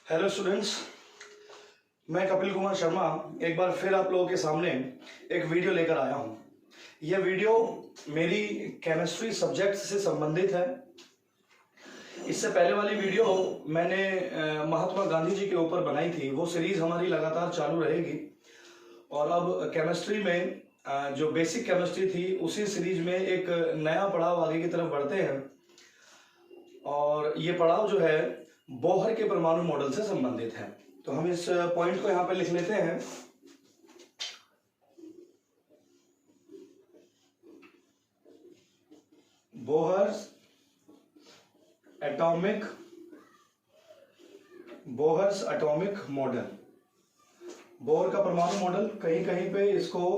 Hello students, मैं कपिल कुमार शर्मा एक बार फिर आप लोगों के सामने एक वीडियो लेकर आया हूं। यह वीडियो मेरी केमिस्ट्री सब्जेक्ट से संबंधित है। इससे पहले वाली वीडियो मैंने महात्मा गांधी जी के ऊपर बनाई थी। वो सीरीज हमारी लगातार चालू रहेगी और अब केमिस्ट्री में जो बेसिक केमिस्ट्री थी उसी सीरीज में एक नया पड़ाव आगे की तरफ बढ़ते हैं और ये पड़ाव जो है बोहर के परमाणु मॉडल से संबंधित है। तो हम इस पॉइंट को यहां पे लिख लेते हैं। Bohr's atomic model. बोहर का परमाणु मॉडल, कहीं कहीं पे इसको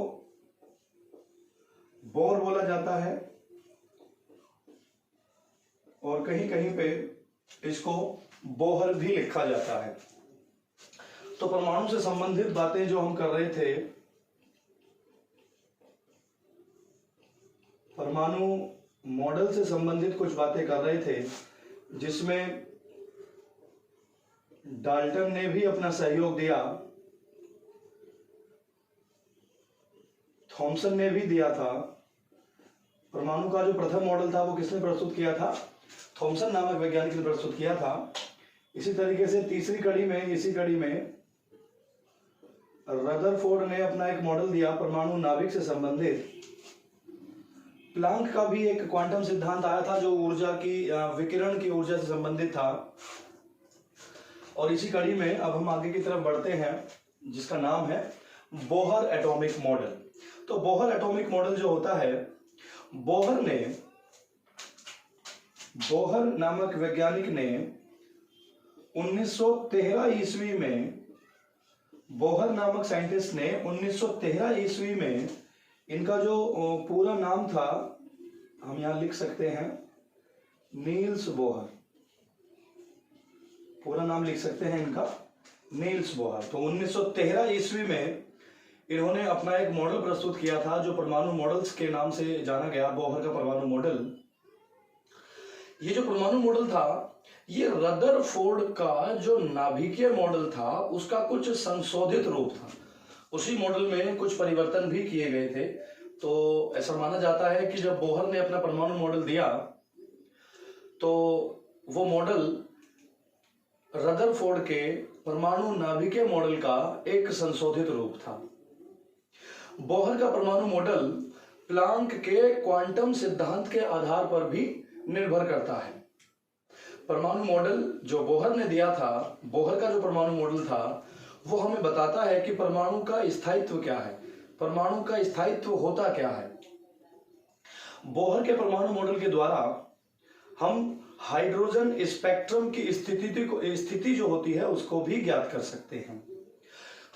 बोर बोला जाता है और कहीं कहीं पे इसको बोहर भी लिखा जाता है। तो परमाणु से संबंधित बातें जो हम कर रहे थे, परमाणु मॉडल से संबंधित कुछ बातें कर रहे थे, जिसमें डाल्टन ने भी अपना सहयोग दिया, थॉमसन ने भी दिया था। परमाणु का जो प्रथम मॉडल था वो किसने प्रस्तुत किया था? थॉमसन नामक वैज्ञानिक ने प्रस्तुत किया था। इसी तरीके से इसी कड़ी में रदरफोर्ड ने अपना एक मॉडल दिया परमाणु नाभिक से संबंधित। प्लांक का भी एक क्वांटम सिद्धांत आया था जो ऊर्जा की विकिरण की ऊर्जा से संबंधित था। और इसी कड़ी में अब हम आगे की तरफ बढ़ते हैं, जिसका नाम है बोहर एटॉमिक मॉडल। तो बोहर एटॉमिक मॉडल जो होता है, बोहर नामक वैज्ञानिक ने 1913 ईस्वी में, बोहर नामक साइंटिस्ट ने 1913 ईस्वी में, इनका जो पूरा नाम था हम यहां लिख सकते हैं, नील्स बोहर। पूरा नाम लिख सकते हैं इनका, नील्स बोहर। तो 1913 ईस्वी में इन्होंने अपना एक मॉडल प्रस्तुत किया था जो परमाणु मॉडल्स के नाम से जाना गया, बोहर का परमाणु मॉडल। ये जो परमाणु मॉडल था, ये रदरफोर्ड का जो नाभिकीय मॉडल था उसका कुछ संशोधित रूप था। उसी मॉडल में कुछ परिवर्तन भी किए गए थे। तो ऐसा माना जाता है कि जब बोहर ने अपना परमाणु मॉडल दिया तो वो मॉडल रदरफोर्ड के परमाणु नाभिकीय मॉडल का एक संशोधित रूप था। बोहर का परमाणु मॉडल प्लांक के क्वांटम सिद्धांत के आधार पर भी निर्भर करता है। परमाणु मॉडल जो बोहर ने दिया था, बोहर का जो परमाणु मॉडल था, वो हमें बताता है कि परमाणु का स्थायित्व क्या है, परमाणु का स्थायित्व होता क्या है। बोहर के परमाणु मॉडल के द्वारा हम हाइड्रोजन स्पेक्ट्रम की स्थिति जो होती है उसको भी ज्ञात कर सकते हैं।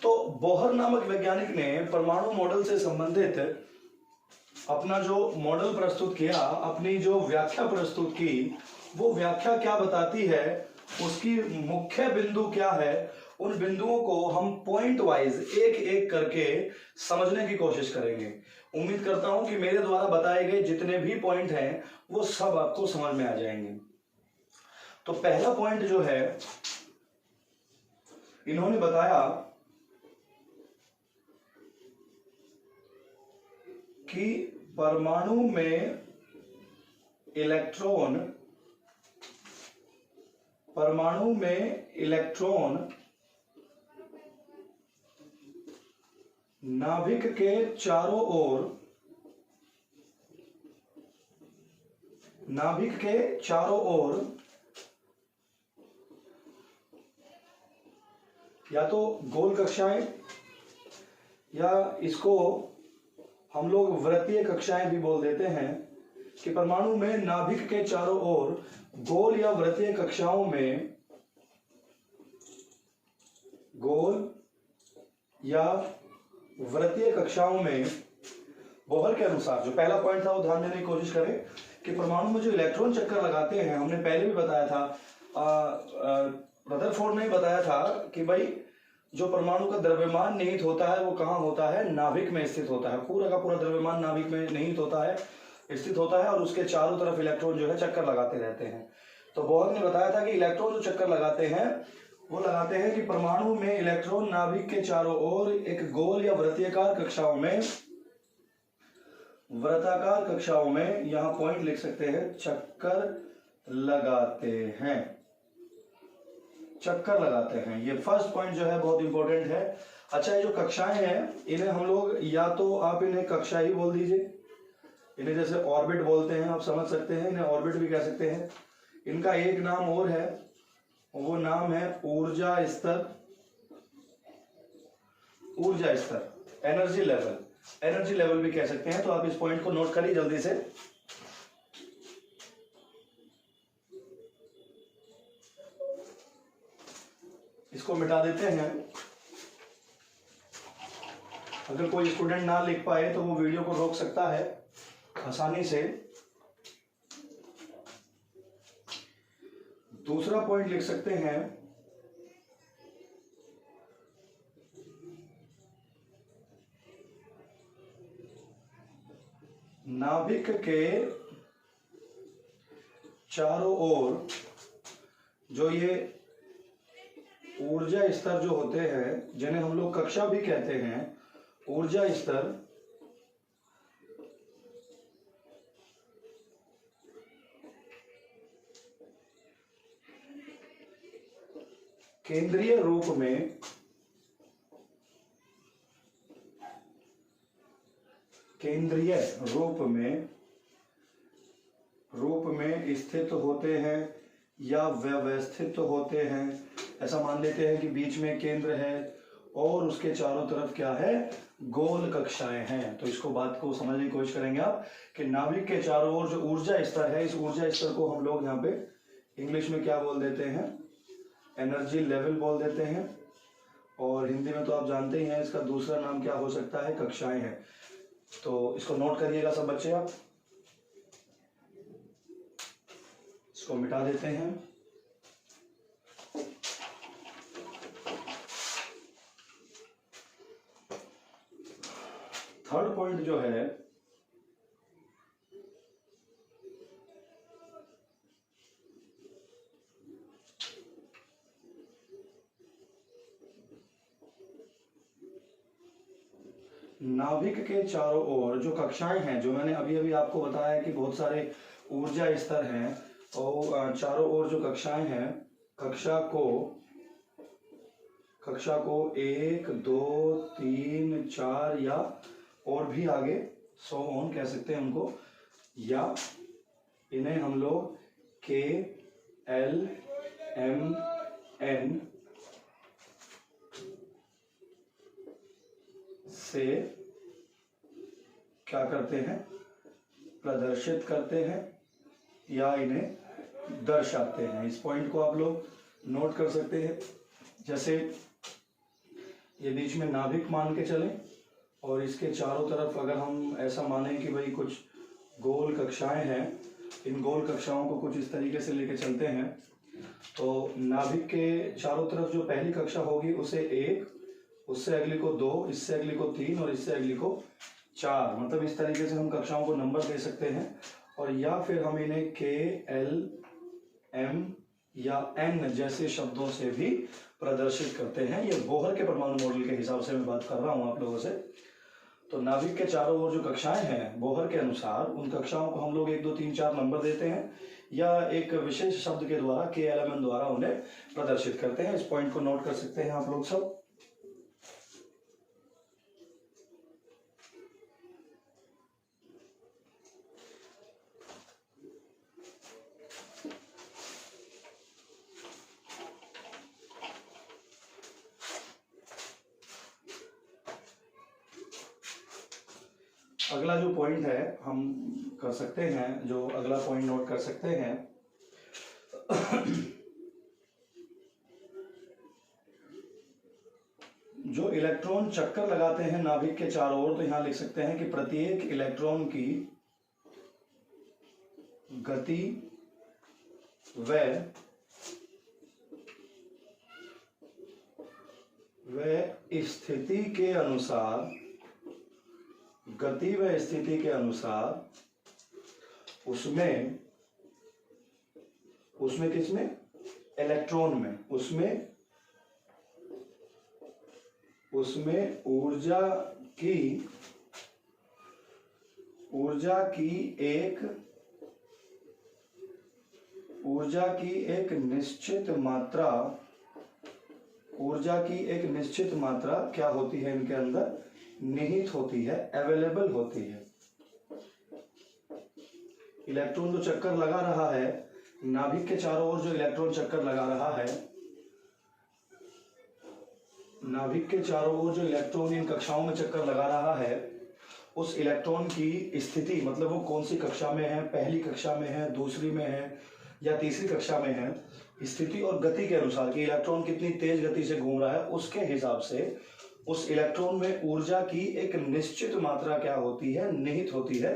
तो बोहर नामक वैज्ञानिक ने परमाणु मॉडल से संबंधित अपना जो मॉडल प्रस्तुत किया, अपनी जो व्याख्या प्रस्तुत की, वो व्याख्या क्या बताती है, उसकी मुख्य बिंदु क्या है, उन बिंदुओं को हम पॉइंट वाइज एक एक करके समझने की कोशिश करेंगे। उम्मीद करता हूं कि मेरे द्वारा बताए गए जितने भी पॉइंट हैं वो सब आपको समझ में आ जाएंगे। तो पहला पॉइंट जो है, इन्होंने बताया कि परमाणु में इलेक्ट्रॉन नाभिक के चारों ओर या तो गोल कक्षाएं या इसको हम लोग वृत्तीय कक्षाएं भी बोल देते हैं, कि परमाणु में नाभिक के चारों ओर गोल या वृत्तीय कक्षाओं में, बोहर के अनुसार, जो पहला पॉइंट था वो ध्यान देने की कोशिश करें कि परमाणु में जो इलेक्ट्रॉन चक्कर लगाते हैं, हमने पहले भी बताया था, रदरफोर्ड ने बताया था कि भाई जो परमाणु का द्रव्यमान निहित होता है वो कहाँ होता है? नाभिक में स्थित होता है। पूरा का पूरा द्रव्यमान नाभिक में निहित होता है, स्थित होता है और उसके चारों तरफ इलेक्ट्रॉन जो है चक्कर लगाते रहते हैं। तो बोहर ने बताया था कि इलेक्ट्रॉन जो चक्कर लगाते हैं वो लगाते हैं कि परमाणु में इलेक्ट्रॉन नाभिक के चारों ओर एक गोल या वृत्ताकार कक्षाओं में यहां पॉइंट लिख सकते हैं, चक्कर लगाते हैं। ये फर्स्ट पॉइंट जो है बहुत इंपॉर्टेंट है। अच्छा, ये जो कक्षाएं हैं इन्हें हम लोग, या तो आप इन्हें कक्षा ही बोल दीजिए, इन्हें जैसे ऑर्बिट बोलते हैं, आप समझ सकते हैं, इन्हें ऑर्बिट भी कह सकते हैं। इनका एक नाम और है, वो नाम है ऊर्जा स्तर, एनर्जी लेवल भी कह सकते हैं। तो आप इस पॉइंट को नोट करिए जल्दी से। इसको मिटा देते हैं। अगर कोई स्टूडेंट ना लिख पाए तो वो वीडियो को रोक सकता है आसानी से। दूसरा पॉइंट लिख सकते हैं, नाभिक के चारों ओर जो ये ऊर्जा स्तर जो होते हैं, जिन्हें हम लोग कक्षा भी कहते हैं, ऊर्जा स्तर केंद्रीय रूप में स्थित होते हैं या व्यवस्थित होते हैं। ऐसा मान लेते हैं कि बीच में केंद्र है और उसके चारों तरफ क्या है, गोल कक्षाएं हैं। तो इसको बात को समझने की कोशिश करेंगे आप कि नाभिक के चारों ओर जो ऊर्जा स्तर है, इस ऊर्जा स्तर को हम लोग यहाँ पे इंग्लिश में क्या बोल देते हैं, एनर्जी लेवल बोल देते हैं। और हिंदी में तो आप जानते ही हैं इसका दूसरा नाम क्या हो सकता है, कक्षाएं हैं। तो इसको नोट करिएगा सब बच्चे। आप इसको मिटा देते हैं। थर्ड पॉइंट जो है, नाभिक के चारों ओर जो कक्षाएं हैं, जो मैंने अभी अभी आपको बताया कि बहुत सारे ऊर्जा स्तर हैं और चारों ओर जो कक्षाएं हैं, कक्षा को 1, 2, 3, 4 या और भी आगे सो ऑन कह सकते हैं उनको, या इन्हें हम लोग K, L, M, N से क्या करते हैं, प्रदर्शित करते हैं या इन्हें दर्शाते हैं। इस पॉइंट को आप लोग नोट कर सकते हैं। जैसे ये बीच में नाभिक मान के चलें और इसके चारों तरफ अगर हम ऐसा माने कि भाई कुछ गोल कक्षाएं हैं, इन गोल कक्षाओं को कुछ इस तरीके से लेके चलते हैं, तो नाभिक के चारों तरफ जो पहली कक्षा होगी उसे 1, उससे अगली को 2, इससे अगली को 3 और इससे अगली को 4, मतलब इस तरीके से हम कक्षाओं को नंबर दे सकते हैं। और या फिर हम इन्हें K, L, M या N जैसे शब्दों से भी प्रदर्शित करते हैं। ये बोहर के परमाणु मॉडल के हिसाब से मैं बात कर रहा हूं आप लोगों से। तो नाभिक के चारों ओर जो कक्षाएं हैं, बोहर के अनुसार उन कक्षाओं को हम लोग 1, 2, 3, 4 नंबर देते हैं या एक विशेष शब्द के द्वारा K, L, M, N द्वारा उन्हें प्रदर्शित करते हैं। इस पॉइंट को नोट कर सकते हैं आप लोग सब। अगला जो पॉइंट है हम कर सकते हैं, जो अगला पॉइंट नोट कर सकते हैं, जो इलेक्ट्रॉन चक्कर लगाते हैं नाभिक के चारों ओर, तो यहां लिख सकते हैं कि प्रत्येक इलेक्ट्रॉन की गति व स्थिति के अनुसार, गति व स्थिति के अनुसार उसमें किसमें, इलेक्ट्रॉन में, उसमें उसमें ऊर्जा की एक निश्चित मात्रा क्या होती है, इनके अंदर निहित होती है, अवेलेबल होती है। इलेक्ट्रॉन जो चक्कर लगा रहा है, नाभिक के चारों ओर जो इलेक्ट्रॉन चक्कर लगा रहा है, नाभिक के चारों ओर जो इलेक्ट्रॉन इन कक्षाओं में चक्कर लगा रहा है, उस इलेक्ट्रॉन की स्थिति, मतलब वो कौन सी कक्षा में है, पहली कक्षा में है, दूसरी में है या तीसरी कक्षा में है, स्थिति और गति के अनुसार कि इलेक्ट्रॉन कितनी तेज गति से घूम रहा है, उसके हिसाब से उस इलेक्ट्रॉन में ऊर्जा की एक निश्चित मात्रा क्या होती है, निहित होती है।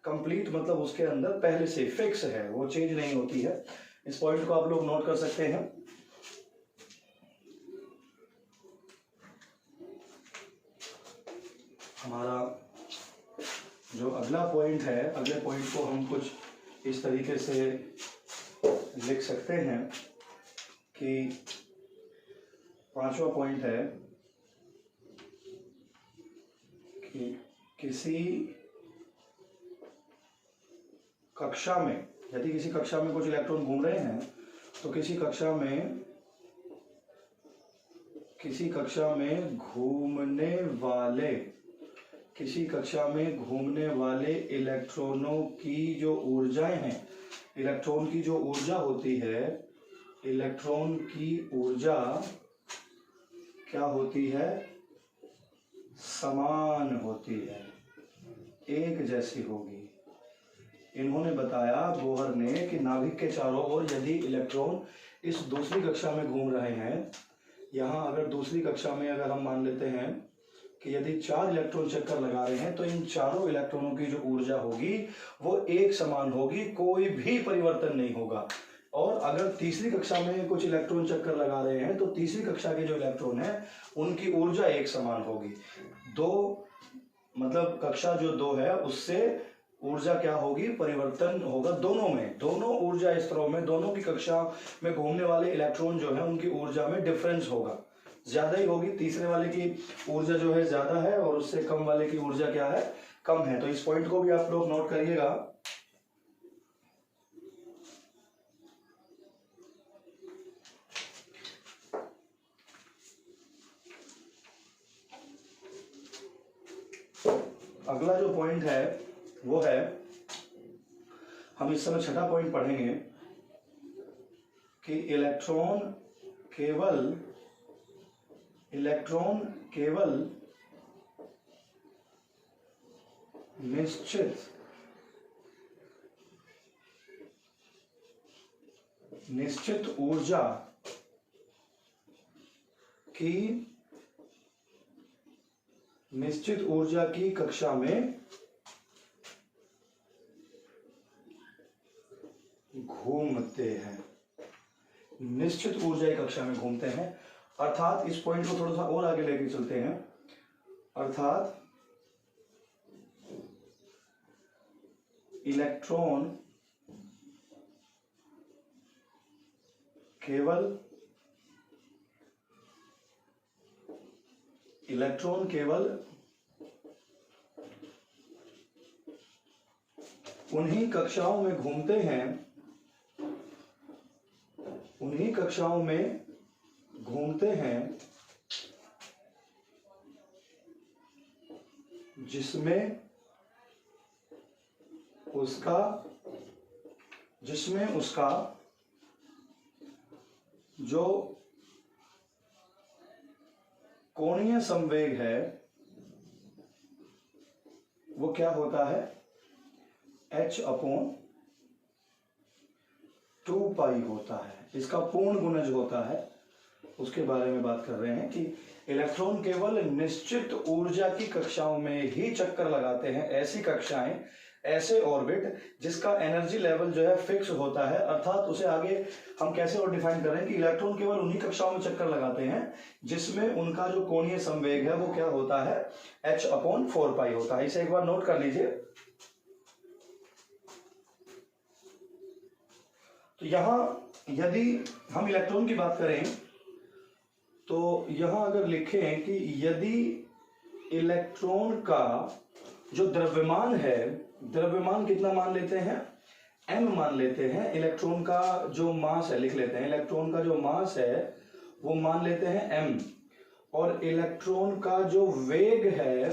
कंप्लीट मतलब उसके अंदर पहले से फिक्स है, वो चेंज नहीं होती है। इस पॉइंट को आप लोग नोट कर सकते हैं। हमारा जो अगला पॉइंट है, अगले पॉइंट को हम कुछ इस तरीके से लिख सकते हैं कि पांचवा पॉइंट है कि किसी कक्षा में, यदि किसी कक्षा में कुछ इलेक्ट्रॉन घूम रहे हैं, तो किसी कक्षा में घूमने वाले इलेक्ट्रॉनों की जो ऊर्जाएं हैं, इलेक्ट्रॉन की जो ऊर्जा होती है, इलेक्ट्रॉन की ऊर्जा क्या होती है, समान होती है, एक जैसी होगी। इन्होंने बताया, बोहर ने, कि नाभिक के चारों ओर यदि इलेक्ट्रॉन इस दूसरी कक्षा में घूम रहे हैं, यहाँ अगर दूसरी कक्षा में अगर हम मान लेते हैं कि यदि 4 इलेक्ट्रॉन चक्कर लगा रहे हैं, तो इन चारों इलेक्ट्रॉनों की जो ऊर्जा होगी वो एक समान होगी, कोई भी परिवर्तन नहीं होगा। और अगर तीसरी कक्षा में कुछ इलेक्ट्रॉन चक्कर लगा रहे हैं, तो तीसरी कक्षा के जो इलेक्ट्रॉन है उनकी ऊर्जा एक समान होगी। मतलब कक्षा जो 2 है उससे ऊर्जा क्या होगी, परिवर्तन होगा दोनों में, दोनों ऊर्जा स्तरों में, दोनों की कक्षा में घूमने वाले इलेक्ट्रॉन जो है उनकी ऊर्जा में डिफरेंस होगा, ज्यादा ही होगी। तीसरे वाले की ऊर्जा जो है ज्यादा है और उससे कम वाले की ऊर्जा क्या है, कम है। तो इस पॉइंट को भी आप लोग नोट करिएगा। अगला जो पॉइंट है वो है, हम इस समय छठा पॉइंट पढ़ेंगे कि इलेक्ट्रॉन केवल निश्चित ऊर्जा की कक्षा में घूमते हैं, निश्चित ऊर्जा की कक्षा में घूमते हैं। अर्थात इस पॉइंट को थोड़ा सा और आगे लेके चलते हैं। अर्थात इलेक्ट्रॉन केवल उन्हीं कक्षाओं में घूमते हैं, जिसमें उसका जो कोणीय संवेग है वो क्या होता है, h/2π होता है। इसका पूर्ण गुणज होता है, उसके बारे में बात कर रहे हैं कि इलेक्ट्रॉन केवल निश्चित ऊर्जा की कक्षाओं में ही चक्कर लगाते हैं, ऐसी कक्षाएं, ऐसे ऑर्बिट जिसका एनर्जी लेवल जो है फिक्स होता है। अर्थात उसे आगे हम कैसे और डिफाइन कर रहे हैं कि इलेक्ट्रॉन केवल उन्हीं कक्षाओं में चक्कर लगाते हैं जिसमें उनका जो कोणीय संवेग है वो क्या होता है, h/4π होता है। इसे एक बार नोट कर लीजिए। तो यहां यदि हम इलेक्ट्रॉन की बात करें तो यहां अगर लिखें कि यदि इलेक्ट्रॉन का जो द्रव्यमान है, द्रव्यमान कितना मान लेते हैं, m मान लेते हैं। इलेक्ट्रॉन का जो मास है, लिख लेते हैं, इलेक्ट्रॉन का जो मास है वो मान लेते हैं m, और इलेक्ट्रॉन का जो वेग है,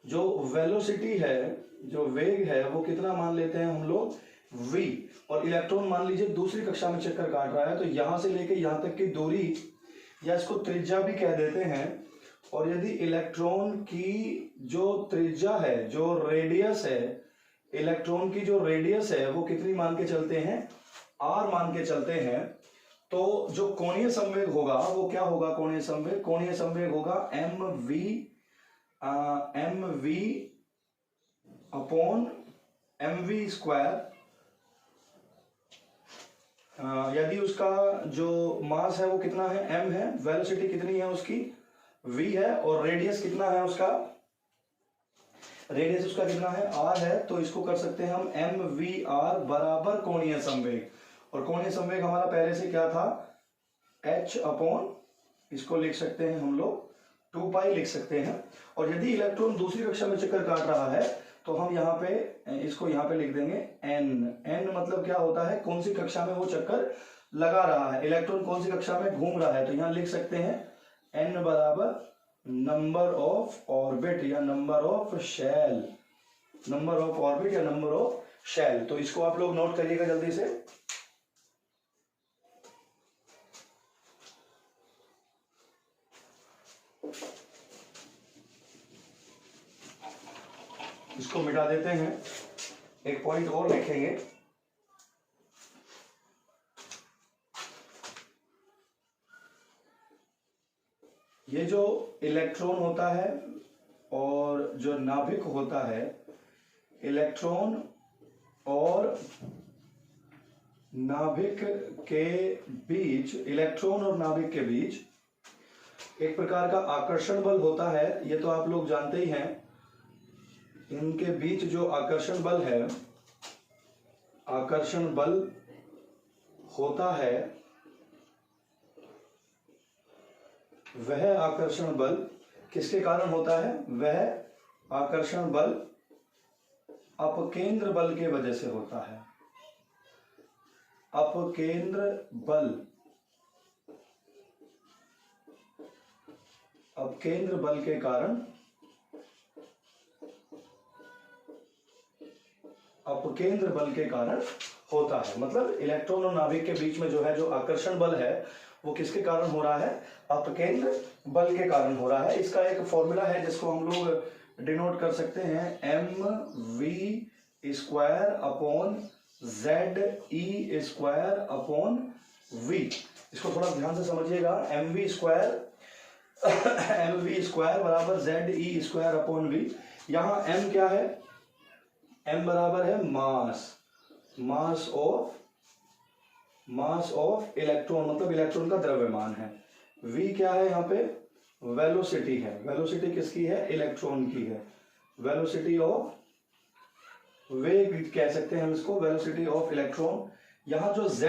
जो वेलोसिटी है, जो वेग है वो कितना मान लेते हैं हम लोग, v। और इलेक्ट्रॉन मान लीजिए दूसरी कक्षा में चक्कर काट रहा है, तो यहां से लेके यहां तक की दूरी, या इसको त्रिज्या भी कह देते हैं। और यदि इलेक्ट्रॉन की जो त्रिज्या है, जो रेडियस है, इलेक्ट्रॉन की जो रेडियस है वो कितनी मान के चलते हैं, r मान के चलते हैं, तो जो कोणीय संवेग होगा वो क्या होगा, कोणीय संवेग, कोणीय संवेग होगा mv अपॉन mv स्क्वायर। यदि उसका जो मास है वो कितना है, m है, वेलोसिटी कितनी है उसकी, v है, और रेडियस कितना है उसका, रेडियस उसका कितना है, r है, तो इसको कर सकते हैं हम mvr बराबर कोणीय संवेग। और कोणीय संवेग हमारा पहले से क्या था, h अपॉन, इसको लिख सकते हैं हम लोग 2 पाई लिख सकते हैं। और यदि इलेक्ट्रॉन दूसरी कक्षा में चक्कर काट रहा है तो हम यहाँ पे इसको यहाँ पे लिख देंगे n मतलब क्या होता है, कौन सी कक्षा में वो चक्कर लगा रहा है, इलेक्ट्रॉन कौन सी कक्षा में घूम रहा है। तो यहाँ लिख सकते हैं n बराबर नंबर ऑफ ऑर्बिट या number of shell, number of orbit या नंबर ऑफ शेल। तो इसको आप लोग नोट करिएगा जल्दी से। इसको मिटा देते हैं, एक पॉइंट और लिखेंगे। ये जो इलेक्ट्रॉन होता है और जो नाभिक होता है, इलेक्ट्रॉन और नाभिक के बीच, इलेक्ट्रॉन और नाभिक के बीच एक प्रकार का आकर्षण बल होता है, ये तो आप लोग जानते ही हैं। इनके बीच जो आकर्षण बल है, आकर्षण बल होता है, वह आकर्षण बल किसके कारण होता है, वह आकर्षण बल अपकेंद्र बल के वजह से होता है। अपकेंद्र बल, अपकेंद्र बल के कारण, अपकेंद्र बल के कारण होता है। मतलब इलेक्ट्रॉन और नाभिक के बीच में जो है, जो आकर्षण बल है वो किसके कारण हो रहा है, अपकेंद्र बल के कारण हो रहा है। इसका एक फॉर्मूला है जिसको हम लोग डिनोट कर सकते हैं mv square upon ze square upon v। इसको थोड़ा ध्यान से समझिएगा, mv स्क्वायर बराबर ze स्क्वायर अपॉन v। यहाँ m क्या है, m बराबर है मास, मास ऑफ इलेक्ट्रॉन, मतलब इलेक्ट्रॉन का द्रव्यमान है। v क्या है, यहाँ पे वेलोसिटी है। वेलोसिटी किसकी है, इलेक्ट्रॉन की है। वेलोसिटी ऑफ, वेग कह सकते हैं हम इसको, वेलोसिटी ऑफ इलेक्ट्रॉन। यहाँ जो z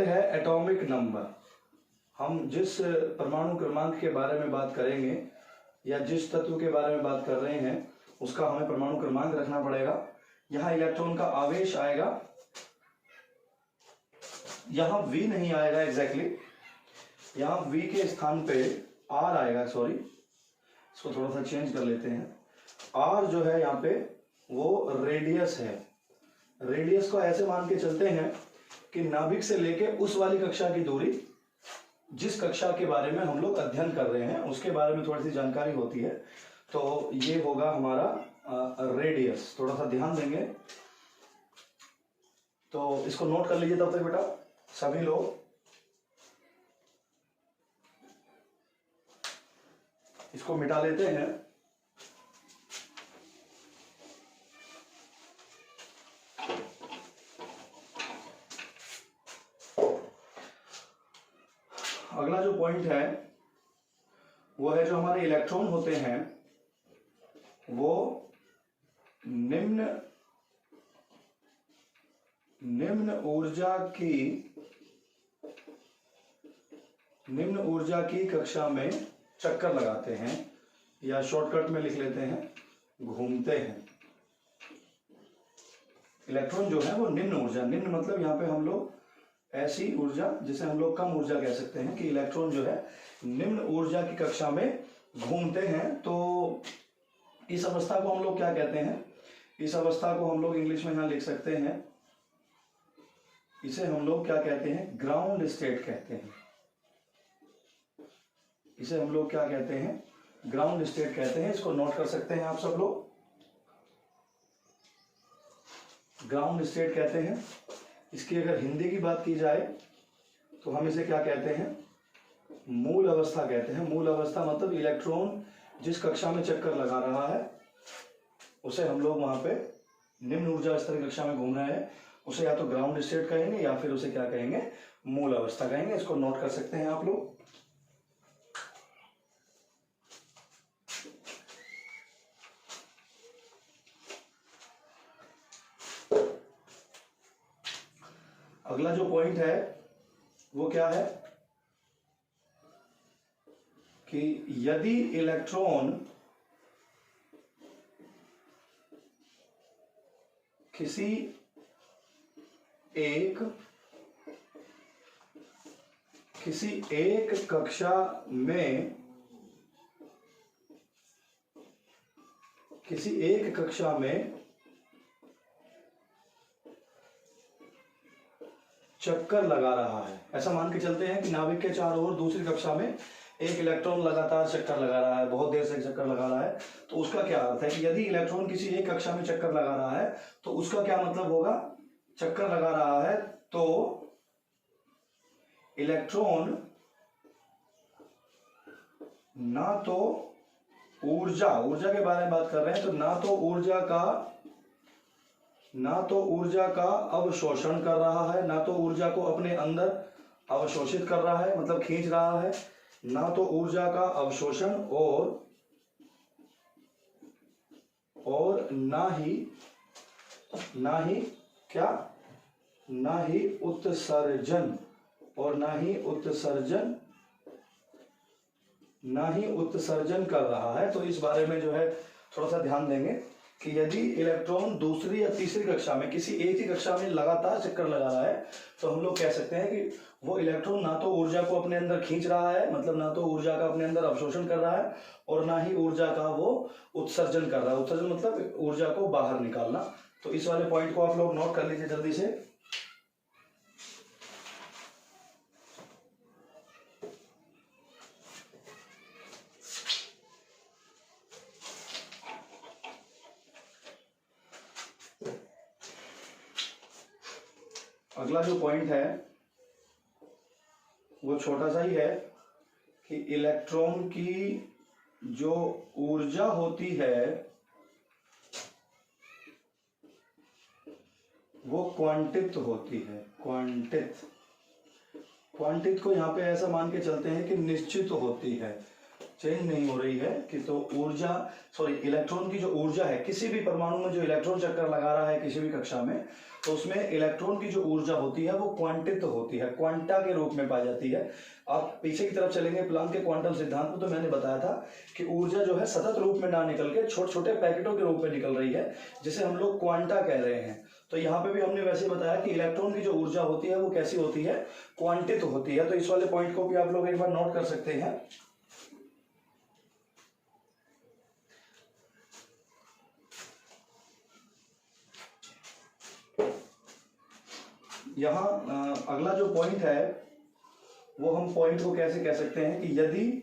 है एटॉमिक नंबर। हम जिस परमाणु क्रमांक के बारे में बात करेंगे या जिस तत्व के बारे में बात कर रहे हैं उसका हमें परमाणु क्रमांक रखना पड़ेगा। यहाँ इलेक्ट्रॉन का आवेश आएगा, यहाँ v नहीं आएगा एग्जैक्टली, यहाँ v के स्थान पे r आएगा। सॉरी, इसको थोड़ा सा चेंज कर लेते हैं। r जो है यहाँ पे वो रेडियस है। रेडियस को ऐसे मान के चलते हैं कि नाभिक से लेके उस वाली कक्षा की दूरी, जिस कक्षा के बारे में हम लोग अध्ययन कर रहे हैं उसके बारे में थोड़ी सी जानकारी होती है, तो ये होगा हमारा रेडियस। थोड़ा सा ध्यान देंगे तो इसको नोट कर लीजिए तब तक बेटा सभी लोग। इसको मिटा लेते हैं। अगला जो पॉइंट है वो है जो हमारे इलेक्ट्रॉन होते हैं वो निम्न ऊर्जा की निम्न ऊर्जा की कक्षा में चक्कर लगाते हैं, या शॉर्टकट में लिख लेते हैं घूमते हैं। इलेक्ट्रॉन जो है वो निम्न ऊर्जा, निम्न मतलब यहाँ पे हम लोग ऐसी ऊर्जा जिसे हम लोग कम ऊर्जा कह सकते हैं, कि इलेक्ट्रॉन जो है निम्न ऊर्जा की कक्षा में घूमते हैं। तो इस अवस्था को हम लोग क्या कहते हैं? इस अवस्था को हम लोग इंग्लिश में यहाँ लिख सकते हैं, इसे हम लोग क्या कहते हैं? ग्राउंड स्टेट कहते हैं। इसे हम लोग क्या कहते हैं? ग्राउंड स्टेट कहते हैं। इसको नोट कर सकते हैं आप सब लोग, ग्राउंड स्टेट कहते हैं। इसकी अगर हिंदी की बात की जाए तो हम इसे क्या कहते हैं? मूल अवस्था कहते हैं। मूल अवस्था मतलब इलेक्ट्रॉन जिस कक्षा में चक्कर लगा रहा है उसे हम लोग वहां पे निम्न ऊर्जा स्तर की कक्षा में घूम रहे हैं, उसे या तो ग्राउंड स्टेट कहेंगे या फिर उसे क्या कहेंगे? मूल अवस्था कहेंगे। इसको नोट कर सकते हैं आप लोग। अगला जो पॉइंट है वो क्या है कि यदि इलेक्ट्रॉन किसी एक कक्षा में चक्कर लगा रहा है, ऐसा मान के चलते हैं कि नाभिक के चारों ओर दूसरी कक्षा में एक इलेक्ट्रॉन लगातार चक्कर लगा रहा है, बहुत देर से चक्कर लगा रहा है, तो उसका क्या अर्थ है कि यदि इलेक्ट्रॉन किसी एक कक्षा में चक्कर लगा रहा है तो उसका क्या मतलब होगा? चक्कर लगा रहा है तो इलेक्ट्रॉन ना तो ऊर्जा के बारे में बात कर रहे हैं, तो ना तो ऊर्जा का अवशोषण कर रहा है, ना तो ऊर्जा को अपने अंदर अवशोषित कर रहा है मतलब खींच रहा है, ना तो ऊर्जा का अवशोषण और ना ही उत्सर्जन कर रहा है। तो इस बारे में जो है थोड़ा सा ध्यान देंगे कि यदि इलेक्ट्रॉन दूसरी या तीसरी कक्षा में किसी एक ही कक्षा में लगातार चक्कर लगा रहा है तो हम लोग कह सकते हैं कि वो इलेक्ट्रॉन ना तो ऊर्जा को अपने अंदर खींच रहा है, मतलब ना तो ऊर्जा का अपने अंदर अवशोषण कर रहा है, और ना ही ऊर्जा का वो उत्सर्जन कर रहा है। उत्सर्जन मतलब ऊर्जा को बाहर निकालना। तो इस वाले पॉइंट को आप लोग नोट कर लीजिए जल्दी से। अगला जो पॉइंट है वो छोटा सा ही है कि इलेक्ट्रॉन की जो ऊर्जा होती है वो क्वांटित होती है। क्वांटित को यहाँ पे ऐसा मान के चलते हैं कि निश्चित होती है, चेंज नहीं हो रही है कि तो इलेक्ट्रॉन की जो ऊर्जा है, किसी भी परमाणु में जो इलेक्ट्रॉन चक्कर लगा रहा है किसी भी कक्षा में, तो उसमें इलेक्ट्रॉन की जो ऊर्जा होती है वो क्वांटित होती है, क्वांटा के रूप में पाई जाती है। आप पीछे की तरफ चलेंगे प्लांक के क्वांटम सिद्धांत में, तो मैंने बताया था कि ऊर्जा जो है सतत रूप में ना निकल के छोटे छोटे पैकेटों के रूप में निकल रही है, जिसे हम लोग क्वांटा कह रहे हैं। तो यहाँ पे भी हमने वैसे बताया कि इलेक्ट्रॉन की जो ऊर्जा होती है वो कैसी होती है? क्वांटित होती है। तो इस वाले पॉइंट को भी आप लोग एक बार नोट कर सकते हैं। यहाँ अगला जो पॉइंट है वो हम पॉइंट को कैसे कह सकते हैं कि यदि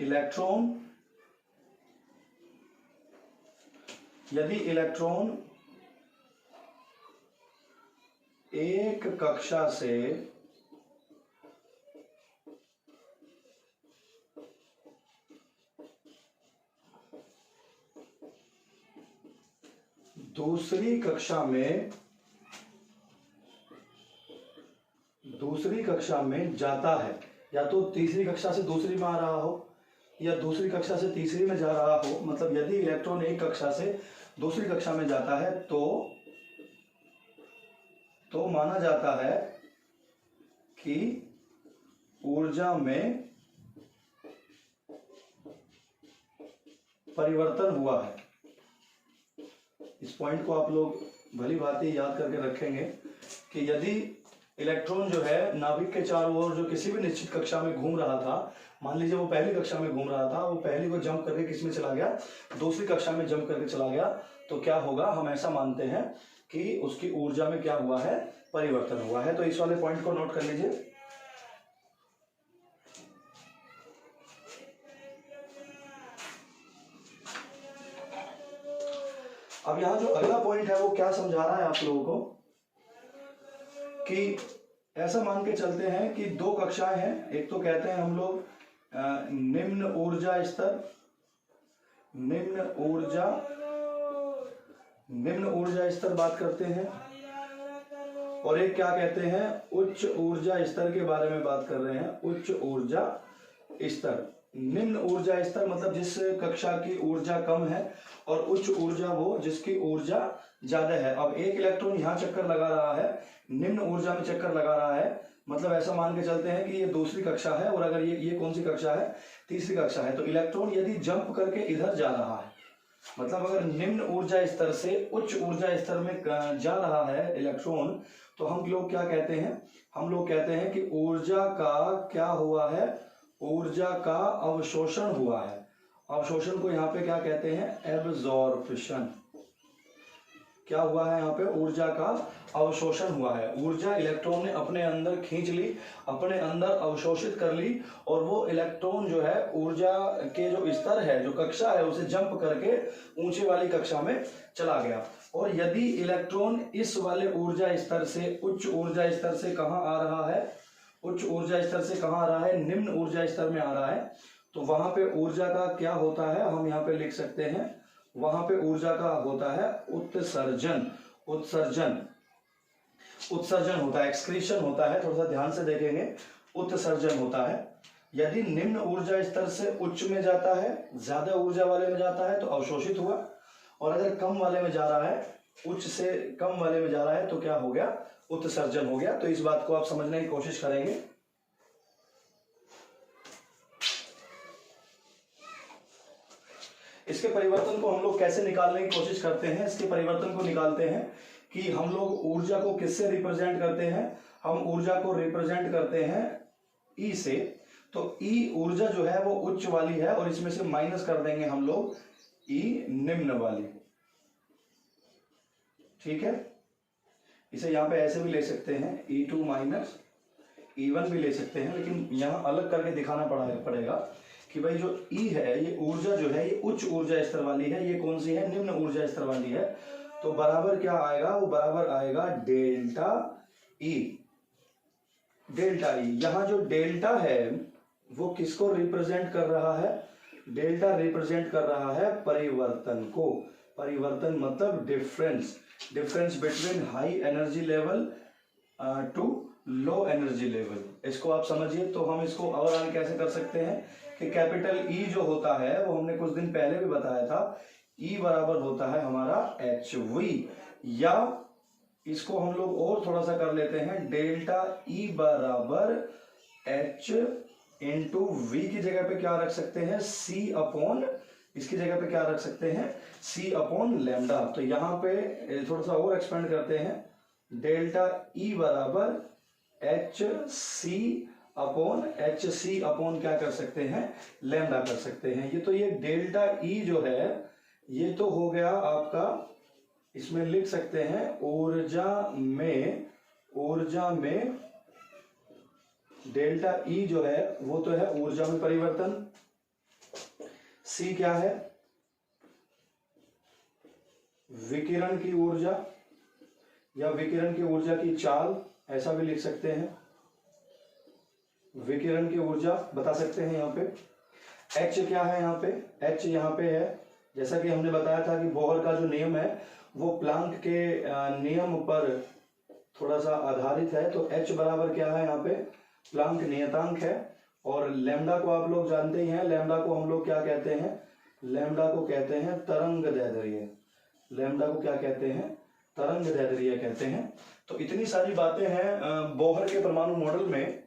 इलेक्ट्रॉन एक कक्षा से दूसरी कक्षा में जाता है, या तो तीसरी कक्षा से दूसरी में आ रहा हो या दूसरी कक्षा से तीसरी में जा रहा हो, मतलब यदि इलेक्ट्रॉन एक कक्षा से दूसरी कक्षा में जाता है तो तो माना जाता है कि ऊर्जा में परिवर्तन हुआ है। इस पॉइंट को आप लोग भली भांति याद करके रखेंगे कि यदि इलेक्ट्रॉन जो है नाभिक के चारों ओर जो किसी भी निश्चित कक्षा में घूम रहा था, मान लीजिए वो पहली कक्षा में घूम रहा था, वो पहली को जंप करके किस में चला गया, दूसरी कक्षा में जंप करके चला गया, तो क्या होगा, हम ऐसा मानते हैं कि उसकी ऊर्जा में क्या हुआ है, परिवर्तन हुआ है। तो इस वाले पॉइंट को नोट कर लीजिए। अब यहां जो अगला पॉइंट है वो क्या समझा रहा है आप लोगों को कि ऐसा मान के चलते हैं कि दो कक्षाएं हैं। एक तो कहते हैं हम लोग निम्न ऊर्जा स्तर, निम्न ऊर्जा स्तर बात करते हैं, और एक क्या कहते हैं, उच्च ऊर्जा स्तर के बारे में बात कर रहे हैं, उच्च ऊर्जा स्तर। निम्न ऊर्जा स्तर मतलब जिस कक्षा की ऊर्जा कम है, और उच्च ऊर्जा वो जिसकी ऊर्जा ज्यादा है। अब एक इलेक्ट्रॉन यहाँ चक्कर लगा रहा है, निम्न ऊर्जा में चक्कर लगा रहा है, मतलब ऐसा मान के चलते हैं कि ये दूसरी कक्षा है, और अगर ये कौन सी कक्षा है, तीसरी कक्षा है। तो इलेक्ट्रॉन यदि जंप करके इधर जा रहा है, मतलब अगर निम्न ऊर्जा स्तर से उच्च ऊर्जा स्तर में जा रहा है इलेक्ट्रॉन, तो हम लोग क्या कहते हैं, हम लोग कहते हैं कि ऊर्जा का क्या हुआ है, ऊर्जा का अवशोषण हुआ है। अवशोषण को यहाँ पे क्या कहते हैं, एब्जॉर्प्शन। क्या हुआ है यहाँ पे, ऊर्जा का अवशोषण हुआ है। ऊर्जा इलेक्ट्रॉन ने अपने अंदर खींच ली, अपने अंदर अवशोषित कर ली, और वो इलेक्ट्रॉन जो है ऊर्जा के जो स्तर है, जो कक्षा है, उसे जंप करके ऊंचे वाली कक्षा में चला गया। और यदि इलेक्ट्रॉन इस वाले ऊर्जा स्तर से उच्च ऊर्जा स्तर से कहाँ आ रहा है, उच्च ऊर्जा स्तर से कहाँ आ रहा है, निम्न ऊर्जा स्तर में आ रहा है, तो वहां पे ऊर्जा का क्या होता है, हम यहाँ पे लिख सकते हैं, वहां पे ऊर्जा का होता है उत्सर्जन। उत्सर्जन होता है, एक्सक्रीशन होता है, थोड़ा सा ध्यान से देखेंगे, उत्सर्जन होता है। यदि निम्न ऊर्जा स्तर से उच्च में जाता है, ज्यादा ऊर्जा वाले में जाता है, तो अवशोषित हुआ, और अगर कम वाले में जा रहा है, उच्च से कम वाले में जा रहा है, तो क्या हो गया, उत्सर्जन हो गया। तो इस बात को आप समझने की कोशिश करेंगे। इसके परिवर्तन को हम लोग कैसे निकालने की कोशिश करते हैं, इसके परिवर्तन को निकालते हैं कि हम लोग ऊर्जा को किससे रिप्रेजेंट करते हैं, हम ऊर्जा को रिप्रेजेंट करते हैं ई से। तो ई ऊर्जा जो है वो उच्च वाली है, और इसमें से माइनस कर देंगे हम लोग ई निम्न वाली, ठीक है। इसे यहां पे ऐसे भी ले सकते हैं, E2 माइनस E1 भी ले सकते हैं, लेकिन यहां अलग करके दिखाना पड़ेगा कि भाई जो E है, ये ऊर्जा जो है ये उच्च ऊर्जा स्तर वाली है, ये कौन सी है, निम्न ऊर्जा स्तर वाली है। तो बराबर क्या आएगा, वो बराबर आएगा डेल्टा E। डेल्टा E, यहां जो डेल्टा है वो किसको रिप्रेजेंट कर रहा है, डेल्टा रिप्रेजेंट कर रहा है परिवर्तन को। परिवर्तन मतलब difference between high energy level to low energy level. इसको आप समझिए। तो हम इसको और आगे कैसे कर सकते हैं कि कैपिटल E जो होता है, वो हमने कुछ दिन पहले भी बताया था, E बराबर होता है हमारा HV, या इसको हम लोग और थोड़ा सा कर लेते हैं, डेल्टा E बराबर H इंटू V की जगह पे क्या रख सकते हैं, C अपॉन, इसकी जगह पे क्या रख सकते हैं, C अपॉन लैम्डा। तो यहाँ पे थोड़ा सा और एक्सपेंड करते हैं, डेल्टा E बराबर HC अपॉन क्या कर सकते हैं, लैम्डा कर सकते हैं। ये डेल्टा E जो है ये तो हो गया आपका, इसमें लिख सकते हैं ऊर्जा में डेल्टा E जो है वो तो है ऊर्जा में परिवर्तन। C क्या है, विकिरण की ऊर्जा या विकिरण की ऊर्जा की चाल, ऐसा भी लिख सकते हैं, विकिरण की ऊर्जा बता सकते हैं। यहाँ पे H क्या है, यहाँ पे H यहाँ पे है, जैसा कि हमने बताया था कि बोहर का जो नियम है वो प्लांक के नियम पर थोड़ा सा आधारित है। तो H बराबर क्या है, यहाँ पे प्लांक नियतांक है, और लैम्डा को आप लोग जानते ही हैं, लैम्डा को हम लोग क्या कहते हैं, लैम्डा को कहते हैं तरंग दैर्ध्य। लैम्डा को क्या कहते हैं, तरंग दैर्ध्य कहते हैं। तो इतनी सारी बातें हैं बोहर के परमाणु मॉडल में।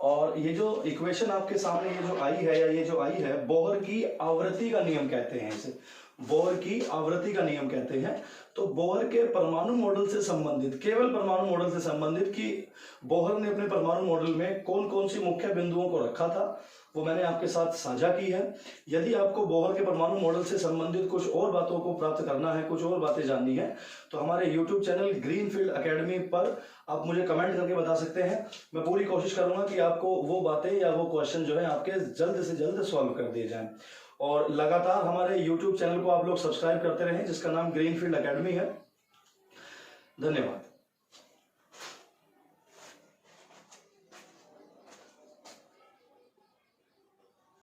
और ये जो इक्वेशन आपके सामने ये जो आई है या ये जो आई है, बोहर की आवृत्ति का नियम कहते हैं इसे, बोहर की आवृत्ति का नियम कहते हैं। तो बोहर के परमाणु मॉडल से संबंधित, केवल परमाणु मॉडल से संबंधित कि बोहर ने अपने परमाणु मॉडल में कौन कौन सी मुख्य बिंदुओं को रखा था, वो मैंने आपके साथ साझा की है। यदि आपको बोहर के परमाणु मॉडल से संबंधित कुछ और बातों को प्राप्त करना है, कुछ और बातें जाननी है, तो हमारे YouTube चैनल ग्रीनफील्ड एकेडमी पर आप मुझे कमेंट करके बता सकते हैं। मैं पूरी कोशिश करूंगा कि आपको वो बातें या वो क्वेश्चन जो है आपके जल्द से जल्द सॉल्व कर दिए जाएं। और लगातार हमारे YouTube चैनल को आप लोग सब्सक्राइब करते रहें, जिसका नाम ग्रीनफील्ड एकेडमी है। धन्यवाद।